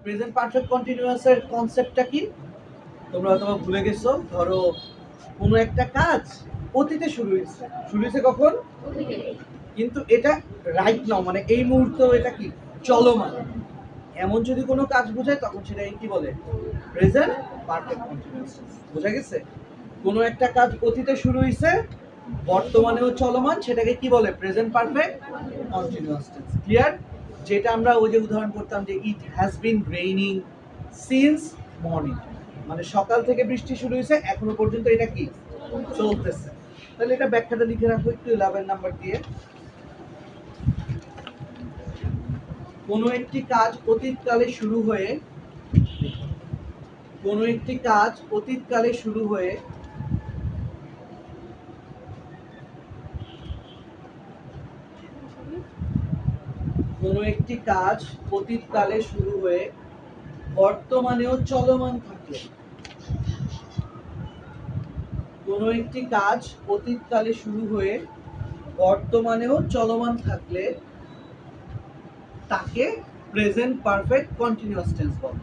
Present perfect কন্টিনিউয়াসের কনসেপ্টটা কি তোমরা হয়তো ভুলে গেছো। ধরো কোনো একটা কাজ অতীতে শুরু হয়েছে কখন, কিন্তু এটা রাইট নাও মানে এই মুহূর্তে এটা কি চলমান, এমন যদি কোনো কাজ বোঝায় তখন সেটাকে কি বলে প্রেজেন্ট পারফেক্ট কন্টিনিউয়াস। বোঝা গেছে? কোনো একটা কাজ অতীতে শুরু হয়েছে বর্তমানেও চলমান, সেটাকে কি বলে present perfect continuous tense. Clear? যেটা আমরা ওই যে উদাহরণ করতাম যে it has been raining since morning, মানে সকাল থেকে বৃষ্টি শুরু হয়েছে এখনো পর্যন্ত এটা কি চলতেছে। তাহলে এটা ব্যাখ্যাটা লিখে রাখো একটু 11 নাম্বার দিয়ে। কোনো একটি কাজ অতীতকালে শুরু হয়ে কোনো একটি কাজ অতীতকালে শুরু হয়ে কোনো একটি কাজ অতীতকালে শুরু হয়ে বর্তমানেও চলমান থাকলে, কোনো একটি কাজ অতীতকালে শুরু হয়ে বর্তমানেও চলমান থাকলে তাকে প্রেজেন্ট পারফেক্ট কন্টিনিউয়াস টেন্স বলে।